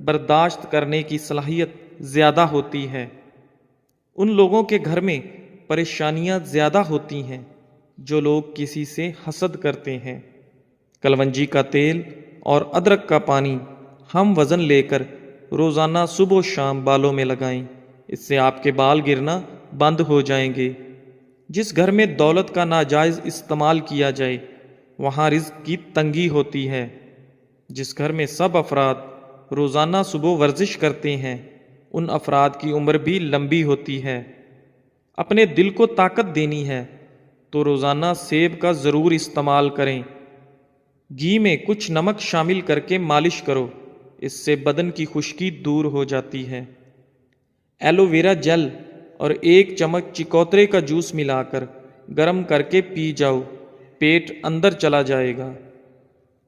برداشت کرنے کی صلاحیت زیادہ ہوتی ہے۔ ان لوگوں کے گھر میں پریشانیاں زیادہ ہوتی ہیں جو لوگ کسی سے حسد کرتے ہیں۔ کلونجی کا تیل اور ادرک کا پانی ہم وزن لے کر روزانہ صبح و شام بالوں میں لگائیں، اس سے آپ کے بال گرنا بند ہو جائیں گے۔ جس گھر میں دولت کا ناجائز استعمال کیا جائے وہاں رزق کی تنگی ہوتی ہے۔ جس گھر میں سب افراد روزانہ صبح ورزش کرتے ہیں ان افراد کی عمر بھی لمبی ہوتی ہے۔ اپنے دل کو طاقت دینی ہے تو روزانہ سیب کا ضرور استعمال کریں۔ گھی میں کچھ نمک شامل کر کے مالش کرو، اس سے بدن کی خشکی دور ہو جاتی ہے۔ ایلو ویرا جیل اور 1 چمچ چکوترے کا جوس ملا کر گرم کر کے پی جاؤ، پیٹ اندر چلا جائے گا۔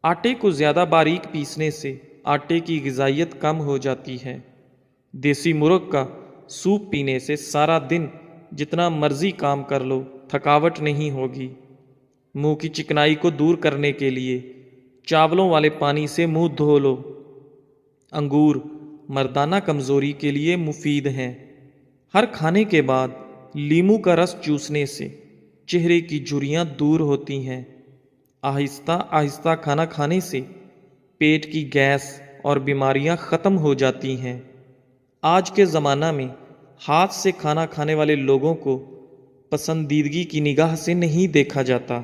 آٹے کو زیادہ باریک پیسنے سے آٹے کی غذائیت کم ہو جاتی ہے۔ دیسی مرغ کا سوپ پینے سے سارا دن جتنا مرضی کام کر لو تھکاوٹ نہیں ہوگی۔ منہ کی چکنائی کو دور کرنے کے لیے چاولوں والے پانی سے منہ دھو لو۔ انگور مردانہ کمزوری کے لیے مفید ہیں۔ ہر کھانے کے بعد لیموں کا رس چوسنے سے چہرے کی جھریاں دور ہوتی ہیں۔ آہستہ آہستہ کھانا کھانے سے پیٹ کی گیس اور بیماریاں ختم ہو جاتی ہیں۔ آج کے زمانہ میں ہاتھ سے کھانا کھانے والے لوگوں کو پسندیدگی کی نگاہ سے نہیں دیکھا جاتا،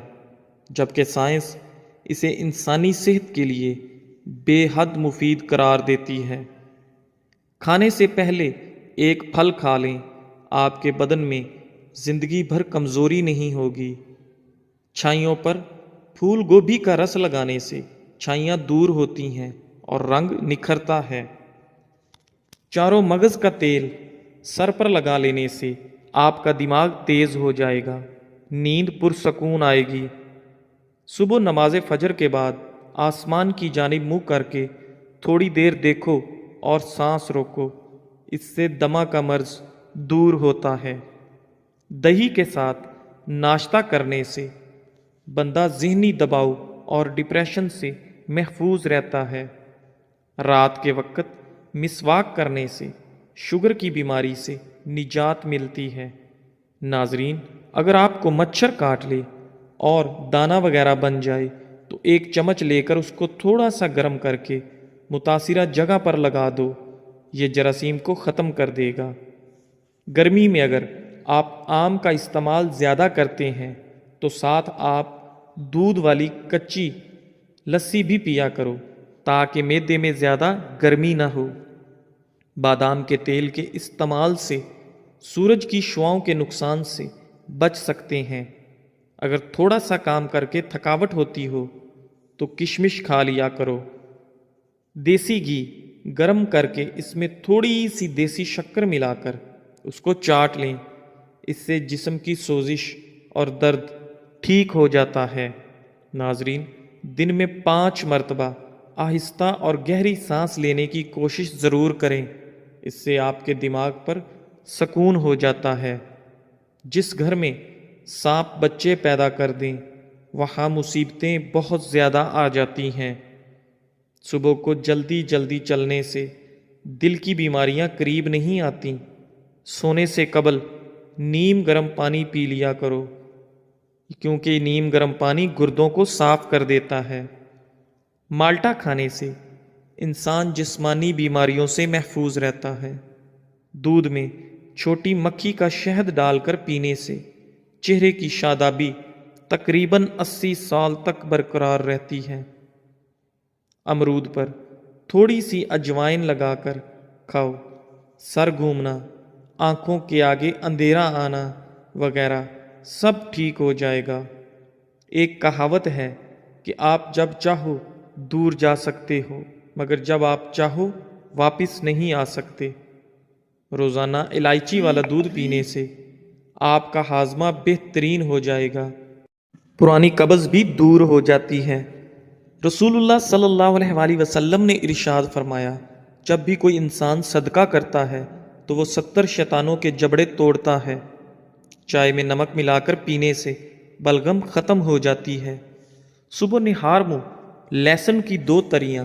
جبکہ سائنس اسے انسانی صحت کے لیے بے حد مفید قرار دیتی ہے۔ کھانے سے پہلے 1 پھل کھا لیں، آپ کے بدن میں زندگی بھر کمزوری نہیں ہوگی۔ چھائیوں پر پھول گوبھی کا رس لگانے سے چھائیاں دور ہوتی ہیں اور رنگ نکھرتا ہے۔ چاروں مغز کا تیل سر پر لگا لینے سے آپ کا دماغ تیز ہو جائے گا، نیند پرسکون آئے گی۔ صبح نماز فجر کے بعد آسمان کی جانب منہ کر کے تھوڑی دیر دیکھو اور سانس روکو، اس سے دمہ کا مرض دور ہوتا ہے۔ دہی کے ساتھ ناشتہ کرنے سے بندہ ذہنی دباؤ اور ڈپریشن سے محفوظ رہتا ہے۔ رات کے وقت مسواک کرنے سے شوگر کی بیماری سے نجات ملتی ہے۔ ناظرین، اگر آپ کو مچھر کاٹ لے اور دانہ وغیرہ بن جائے تو 1 چمچ لے کر اس کو تھوڑا سا گرم کر کے متاثرہ جگہ پر لگا دو، یہ جراثیم کو ختم کر دے گا۔ گرمی میں اگر آپ آم کا استعمال زیادہ کرتے ہیں تو ساتھ آپ دودھ والی کچی لسی بھی پیا کرو تاکہ معدے میں زیادہ گرمی نہ ہو۔ بادام کے تیل کے استعمال سے سورج کی شعاؤں کے نقصان سے بچ سکتے ہیں۔ اگر تھوڑا سا کام کر کے تھکاوٹ ہوتی ہو تو کشمش کھا لیا کرو۔ دیسی گھی گرم کر کے اس میں تھوڑی سی دیسی شکر ملا کر اس کو چاٹ لیں، اس سے جسم کی سوزش اور درد ٹھیک ہو جاتا ہے۔ ناظرین، دن میں 5 مرتبہ آہستہ اور گہری سانس لینے کی کوشش ضرور کریں، اس سے آپ کے دماغ پر سکون ہو جاتا ہے۔ جس گھر میں سانپ بچے پیدا کر دیں وہاں مصیبتیں بہت زیادہ آ جاتی ہیں۔ صبح کو جلدی جلدی چلنے سے دل کی بیماریاں قریب نہیں آتیں۔ سونے سے قبل نیم گرم پانی پی لیا کرو، کیونکہ نیم گرم پانی گردوں کو صاف کر دیتا ہے۔ مالٹا کھانے سے انسان جسمانی بیماریوں سے محفوظ رہتا ہے۔ دودھ میں چھوٹی مکھی کا شہد ڈال کر پینے سے چہرے کی شادابی تقریباً 80 سال تک برقرار رہتی ہے۔ امرود پر تھوڑی سی اجوائن لگا کر کھاؤ، سر گھومنا، آنکھوں کے آگے اندھیرا آنا وغیرہ سب ٹھیک ہو جائے گا۔ ایک کہاوت ہے کہ آپ جب چاہو دور جا سکتے ہو مگر جب آپ چاہو واپس نہیں آ سکتے۔ روزانہ الائچی والا دودھ پینے سے آپ کا ہاضمہ بہترین ہو جائے گا، پرانی قبض بھی دور ہو جاتی ہے۔ رسول اللہ صلی اللہ علیہ وآلہ وسلم نے ارشاد فرمایا، جب بھی کوئی انسان صدقہ کرتا ہے تو وہ 70 شیطانوں کے جبڑے توڑتا ہے۔ چائے میں نمک ملا کر پینے سے بلغم ختم ہو جاتی ہے۔ صبح نہار منہ لہسن کی 2 تریاں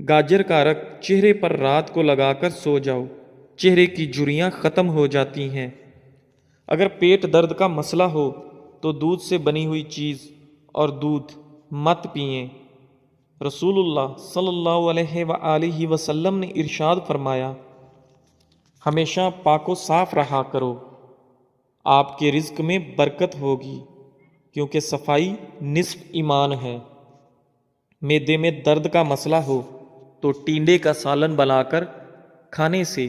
گاجر کا عرق چہرے پر رات کو لگا کر سو جاؤ، چہرے کی جھریاں ختم ہو جاتی ہیں۔ اگر پیٹ درد کا مسئلہ ہو تو دودھ سے بنی ہوئی چیز اور دودھ مت پئیں۔ رسول اللہ صلی اللہ علیہ وآلہ وسلم نے ارشاد فرمایا، ہمیشہ پاک و صاف رہا کرو، آپ کے رزق میں برکت ہوگی، کیونکہ صفائی نصف ایمان ہے۔ معدے میں درد کا مسئلہ ہو تو ٹینڈے کا سالن بنا کر کھانے سے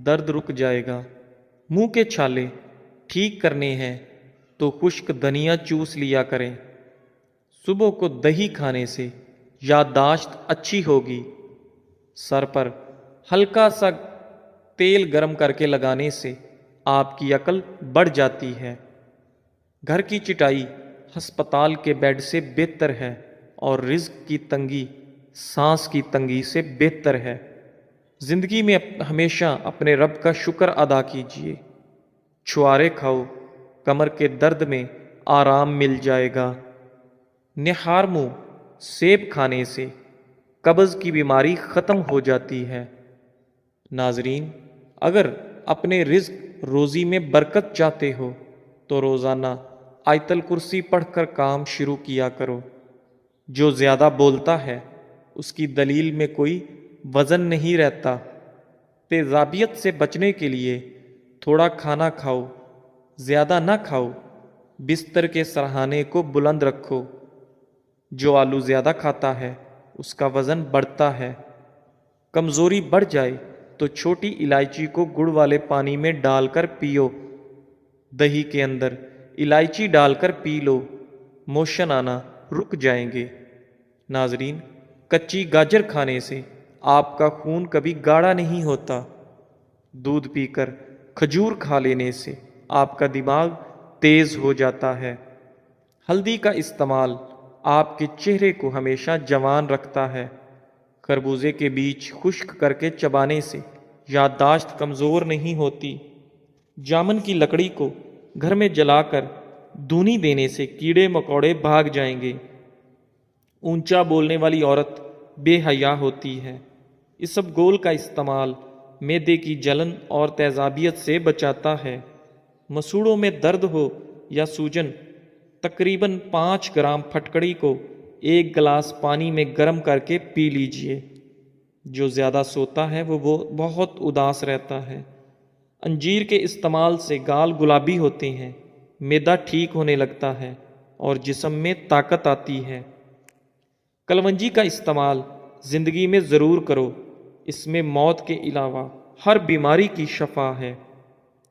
درد رک جائے گا۔ منہ کے چھالے ٹھیک کرنے ہیں تو خشک دھنیا چوس لیا کریں۔ صبح کو دہی کھانے سے یادداشت اچھی ہوگی۔ سر پر ہلکا سا تیل گرم کر کے لگانے سے آپ کی عقل بڑھ جاتی ہے۔ گھر کی چٹائی ہسپتال کے بیڈ سے بہتر ہے، اور رزق کی تنگی سانس کی تنگی سے بہتر ہے۔ زندگی میں ہمیشہ اپنے رب کا شکر ادا کیجیے۔ چھوارے کھاؤ، کمر کے درد میں آرام مل جائے گا۔ نہار منہ سیب کھانے سے قبض کی بیماری ختم ہو جاتی ہے۔ ناظرین، اگر اپنے رزق روزی میں برکت چاہتے ہو تو روزانہ آیت الکرسی پڑھ کر کام شروع کیا کرو۔ جو زیادہ بولتا ہے اس کی دلیل میں کوئی وزن نہیں رہتا۔ تیزابیت سے بچنے کے لیے تھوڑا کھانا کھاؤ، زیادہ نہ کھاؤ۔ بستر کے سرہانے کو بلند رکھو۔ جو آلو زیادہ کھاتا ہے اس کا وزن بڑھتا ہے۔ کمزوری بڑھ جائے تو چھوٹی الائچی کو گڑ والے پانی میں ڈال کر پیو۔ دہی کے اندر الائچی ڈال کر پی لو، موشن آنا رک جائیں گے۔ ناظرین، کچی گاجر کھانے سے آپ کا خون کبھی گاڑھا نہیں ہوتا۔ دودھ پی کر کھجور کھا لینے سے آپ کا دماغ تیز ہو جاتا ہے۔ ہلدی کا استعمال آپ کے چہرے کو ہمیشہ جوان رکھتا ہے۔ خربوزے کے بیج خشک کر کے چبانے سے یادداشت کمزور نہیں ہوتی۔ جامن کی لکڑی کو گھر میں جلا کر دھونی دینے سے کیڑے مکوڑے بھاگ جائیں گے۔ اونچا بولنے والی عورت بے حیا ہوتی ہے۔ اسبگول کا استعمال معدے کی جلن اور تیزابیت سے بچاتا ہے۔ مسوڑوں میں درد ہو یا سوجن، تقریباً 5 گرام پھٹکڑی کو 1 گلاس پانی میں گرم کر کے پی لیجئے۔ جو زیادہ سوتا ہے وہ بہت اداس رہتا ہے۔ انجیر کے استعمال سے گال گلابی ہوتے ہیں، معدہ ٹھیک ہونے لگتا ہے اور جسم میں طاقت آتی ہے۔ کلونجی کا استعمال زندگی میں ضرور کرو، اس میں موت کے علاوہ ہر بیماری کی شفا ہے۔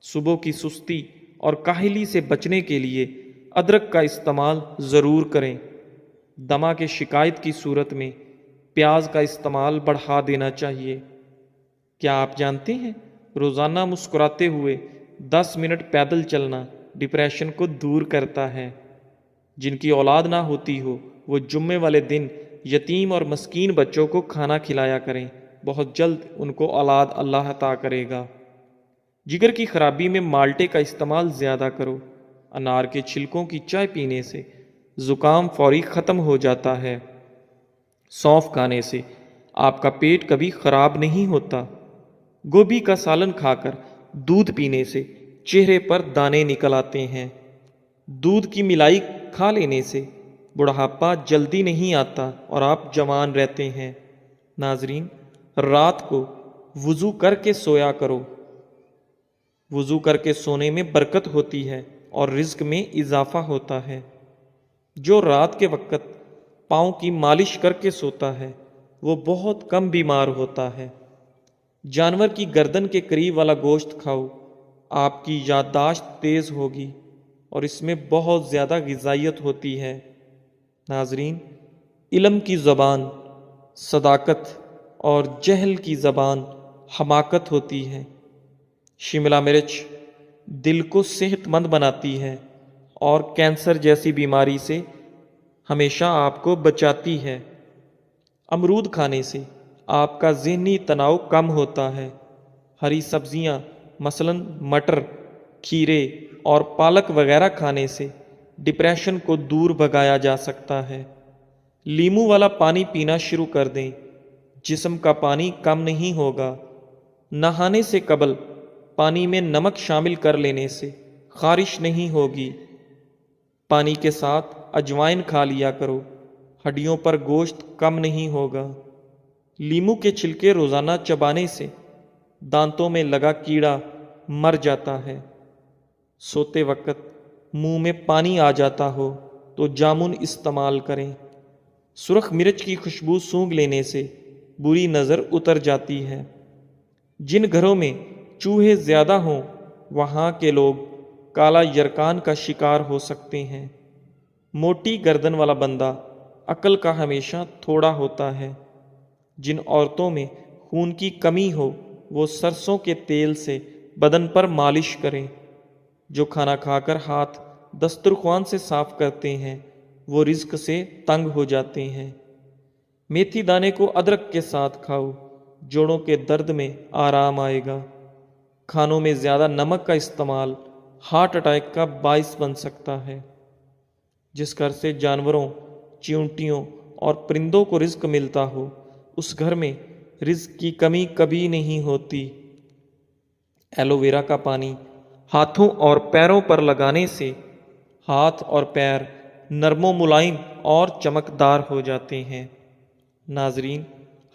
صبح کی سستی اور کاہلی سے بچنے کے لیے ادرک کا استعمال ضرور کریں۔ دمہ کے شکایت کی صورت میں پیاز کا استعمال بڑھا دینا چاہیے۔ کیا آپ جانتے ہیں روزانہ مسکراتے ہوئے 10 منٹ پیدل چلنا ڈپریشن کو دور کرتا ہے؟ جن کی اولاد نہ ہوتی ہو وہ جمعے والے دن یتیم اور مسکین بچوں کو کھانا کھلایا کریں، بہت جلد ان کو اولاد اللہ عطا کرے گا۔ جگر کی خرابی میں مالٹے کا استعمال زیادہ کرو۔ انار کے چھلکوں کی چائے پینے سے زکام فوری ختم ہو جاتا ہے۔ سونف کھانے سے آپ کا پیٹ کبھی خراب نہیں ہوتا۔ گوبھی کا سالن کھا کر دودھ پینے سے چہرے پر دانے نکل آتے ہیں۔ دودھ کی ملائی کھا لینے سے بڑھاپا جلدی نہیں آتا اور آپ جوان رہتے ہیں۔ ناظرین، رات کو وضو کر کے سویا کرو۔ وضو کر کے سونے میں برکت ہوتی ہے اور رزق میں اضافہ ہوتا ہے۔ جو رات کے وقت پاؤں کی مالش کر کے سوتا ہے وہ بہت کم بیمار ہوتا ہے۔ جانور کی گردن کے قریب والا گوشت کھاؤ، آپ کی یادداشت تیز ہوگی اور اس میں بہت زیادہ غذائیت ہوتی ہے۔ ناظرین، علم کی زبان صداقت اور جہل کی زبان حماقت ہوتی ہے۔ شملہ مرچ دل کو صحت مند بناتی ہے اور کینسر جیسی بیماری سے ہمیشہ آپ کو بچاتی ہے۔ امرود کھانے سے آپ کا ذہنی تناؤ کم ہوتا ہے۔ ہری سبزیاں مثلاً مٹر، کھیرے اور پالک وغیرہ کھانے سے ڈپریشن کو دور بھگایا جا سکتا ہے۔ لیموں والا پانی پینا شروع کر دیں، جسم کا پانی کم نہیں ہوگا۔ نہانے سے قبل پانی میں نمک شامل کر لینے سے خارش نہیں ہوگی۔ پانی کے ساتھ اجوائن کھا لیا کرو، ہڈیوں پر گوشت کم نہیں ہوگا۔ لیمو کے چھلکے روزانہ چبانے سے دانتوں میں لگا کیڑا مر جاتا ہے۔ سوتے وقت منہ میں پانی آ جاتا ہو تو جامن استعمال کریں۔ سرخ مرچ کی خوشبو سونگھ لینے سے بری نظر اتر جاتی ہے۔ جن گھروں میں چوہے زیادہ ہوں وہاں کے لوگ کالا یرکان کا شکار ہو سکتے ہیں۔ موٹی گردن والا بندہ عقل کا ہمیشہ تھوڑا ہوتا ہے۔ جن عورتوں میں خون کی کمی ہو وہ سرسوں کے تیل سے بدن پر مالش کریں۔ جو کھانا کھا کر ہاتھ دسترخوان سے صاف کرتے ہیں وہ رزق سے تنگ ہو جاتے ہیں۔ میتھی دانے کو ادرک کے ساتھ کھاؤ، جوڑوں کے درد میں آرام آئے گا۔ کھانوں میں زیادہ نمک کا استعمال ہارٹ اٹیک کا باعث بن سکتا ہے۔ جس گھر سے جانوروں، چیونٹیوں اور پرندوں کو رزق ملتا ہو اس گھر میں رزق کی کمی کبھی نہیں ہوتی۔ ایلو ویرا کا پانی ہاتھوں اور پیروں پر لگانے سے ہاتھ اور پیر نرم و ملائم اور چمکدار ہو جاتے ہیں۔ ناظرین،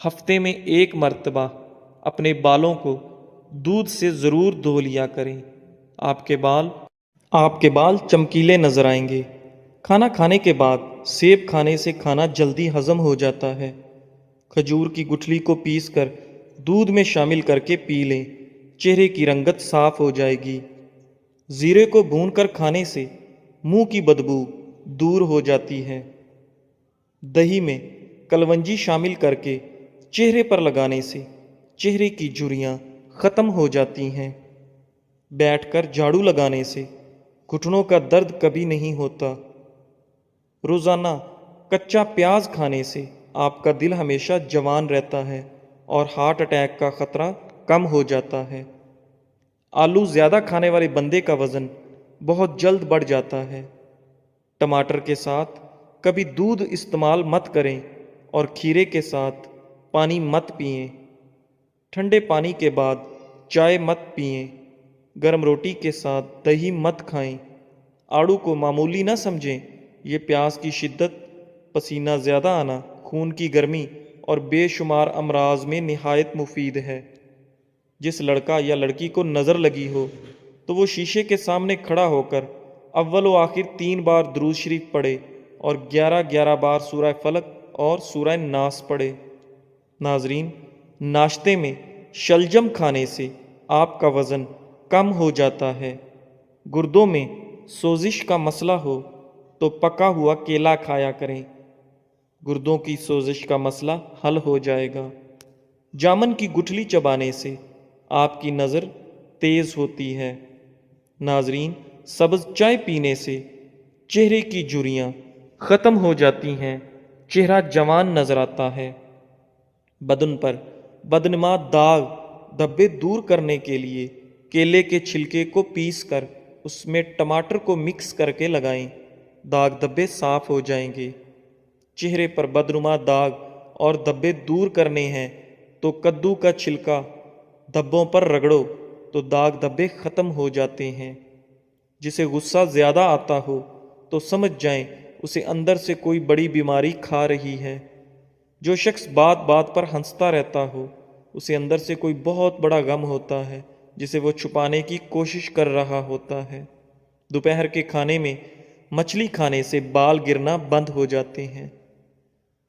ہفتے میں ایک مرتبہ اپنے بالوں کو دودھ سے ضرور دھو لیا کریں۔ آپ کے بال چمکیلے نظر آئیں گے۔ کھانا کھانے کے بعد سیب کھانے سے کھانا جلدی ہضم ہو جاتا ہے۔ کھجور کی گٹھلی کو پیس کر دودھ میں شامل کر کے پی لیں، چہرے کی رنگت صاف ہو جائے گی۔ زیرے کو بھون کر کھانے سے منہ کی بدبو دور ہو جاتی ہے۔ دہی میں کلونجی شامل کر کے چہرے پر لگانے سے چہرے کی جھریاں ختم ہو جاتی ہیں۔ بیٹھ کر جھاڑو لگانے سے گھٹنوں کا درد کبھی نہیں ہوتا۔ روزانہ کچا پیاز کھانے سے آپ کا دل ہمیشہ جوان رہتا ہے اور ہارٹ اٹیک کا خطرہ کم ہو جاتا ہے۔ آلو زیادہ کھانے والے بندے کا وزن بہت جلد بڑھ جاتا ہے۔ ٹماٹر کے ساتھ کبھی دودھ استعمال مت کریں اور کھیرے کے ساتھ پانی مت پئیں۔ ٹھنڈے پانی کے بعد چائے مت پئیں۔ گرم روٹی کے ساتھ دہی مت کھائیں۔ آڑو کو معمولی نہ سمجھیں، یہ پیاس کی شدت، پسینہ زیادہ آنا، خون کی گرمی اور بے شمار امراض میں نہایت مفید ہے۔ جس لڑکا یا لڑکی کو نظر لگی ہو تو وہ شیشے کے سامنے کھڑا ہو کر اول و آخر 3 بار درود شریف پڑھے اور 11 بار سورہ فلق اور سورہ ناس پڑھے۔ ناظرین، ناشتے میں شلجم کھانے سے آپ کا وزن کم ہو جاتا ہے۔ گردوں میں سوزش کا مسئلہ ہو تو پکا ہوا کیلا کھایا کریں، گردوں کی سوزش کا مسئلہ حل ہو جائے گا۔ جامن کی گٹھلی چبانے سے آپ کی نظر تیز ہوتی ہے۔ ناظرین، سبز چائے پینے سے چہرے کی جھریاں ختم ہو جاتی ہیں، چہرہ جوان نظر آتا ہے۔ بدن پر بدنما داغ دھبے دور کرنے کے لیے کیلے کے چھلکے کو پیس کر اس میں ٹماٹر کو مکس کر کے لگائیں، داغ دھبے صاف ہو جائیں گے۔ چہرے پر بدنما داغ اور دھبے دور کرنے ہیں تو کدو کا چھلکا دھبوں پر رگڑو تو داغ دھبے ختم ہو جاتے ہیں۔ جسے غصہ زیادہ آتا ہو تو سمجھ جائیں اسے اندر سے کوئی بڑی بیماری کھا رہی ہے۔ جو شخص بات بات پر ہنستا رہتا ہو اسے اندر سے کوئی بہت بڑا غم ہوتا ہے جسے وہ چھپانے کی کوشش کر رہا ہوتا ہے۔ دوپہر کے کھانے میں مچھلی کھانے سے بال گرنا بند ہو جاتے ہیں۔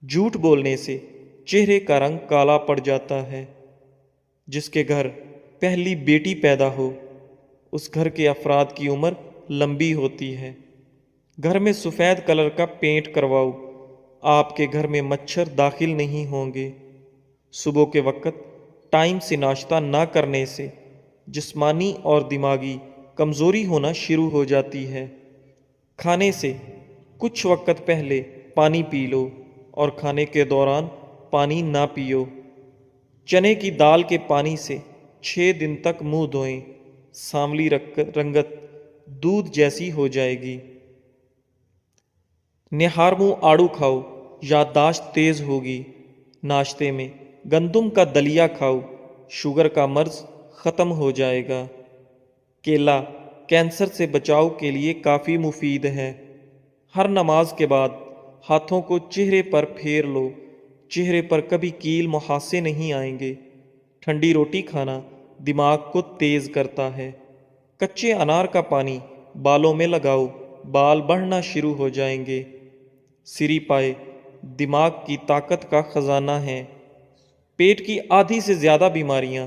جھوٹ بولنے سے چہرے کا رنگ کالا پڑ جاتا ہے۔ جس کے گھر پہلی بیٹی پیدا ہو اس گھر کے افراد کی عمر لمبی ہوتی ہے۔ گھر میں سفید کلر کا پینٹ کرواؤ، آپ کے گھر میں مچھر داخل نہیں ہوں گے۔ صبح کے وقت ٹائم سے ناشتہ نہ کرنے سے جسمانی اور دماغی کمزوری ہونا شروع ہو جاتی ہے۔ کھانے سے کچھ وقت پہلے پانی پی لو اور کھانے کے دوران پانی نہ پیو۔ چنے کی دال کے پانی سے 6 دن تک منہ دھوئیں، سانولی رنگت دودھ جیسی ہو جائے گی۔ نہار منہ آڑو کھاؤ، یادداشت تیز ہوگی۔ ناشتے میں گندم کا دلیا کھاؤ، شوگر کا مرض ختم ہو جائے گا۔ کیلا کینسر سے بچاؤ کے لیے کافی مفید ہے۔ ہر نماز کے بعد ہاتھوں کو چہرے پر پھیر لو، چہرے پر کبھی کیل محاسے نہیں آئیں گے۔ ٹھنڈی روٹی کھانا دماغ کو تیز کرتا ہے۔ کچے انار کا پانی بالوں میں لگاؤ، بال بڑھنا شروع ہو جائیں گے۔ سری پائے دماغ کی طاقت کا خزانہ ہے۔ پیٹ کی آدھی سے زیادہ بیماریاں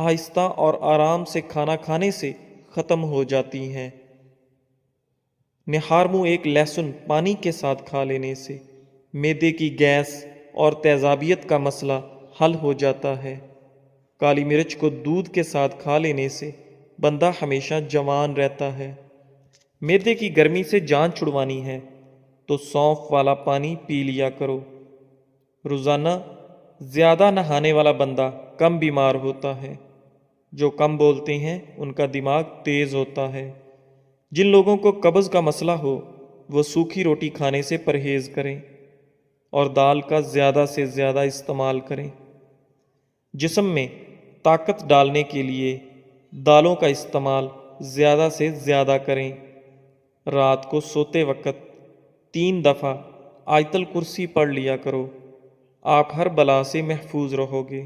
آہستہ اور آرام سے کھانا کھانے سے ختم ہو جاتی ہیں۔ نہارمو ایک لہسن پانی کے ساتھ کھا لینے سے معدے کی گیس اور تیزابیت کا مسئلہ حل ہو جاتا ہے۔ کالی مرچ کو دودھ کے ساتھ کھا لینے سے بندہ ہمیشہ جوان رہتا ہے۔ معدے کی گرمی سے جان چھڑوانی ہے تو سونف والا پانی پی لیا کرو۔ روزانہ زیادہ نہانے والا بندہ کم بیمار ہوتا ہے۔ جو کم بولتے ہیں ان کا دماغ تیز ہوتا ہے۔ جن لوگوں کو قبض کا مسئلہ ہو وہ سوکھی روٹی کھانے سے پرہیز کریں اور دال کا زیادہ سے زیادہ استعمال کریں۔ جسم میں طاقت ڈالنے کے لیے دالوں کا استعمال زیادہ سے زیادہ کریں۔ رات کو سوتے وقت 3 دفعہ آیت الکرسی پڑھ لیا کرو، آپ ہر بلا سے محفوظ رہو گے۔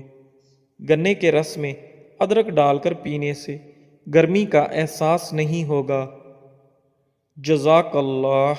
گنے کے رس میں ادرک ڈال کر پینے سے گرمی کا احساس نہیں ہوگا۔ جزاک اللہ۔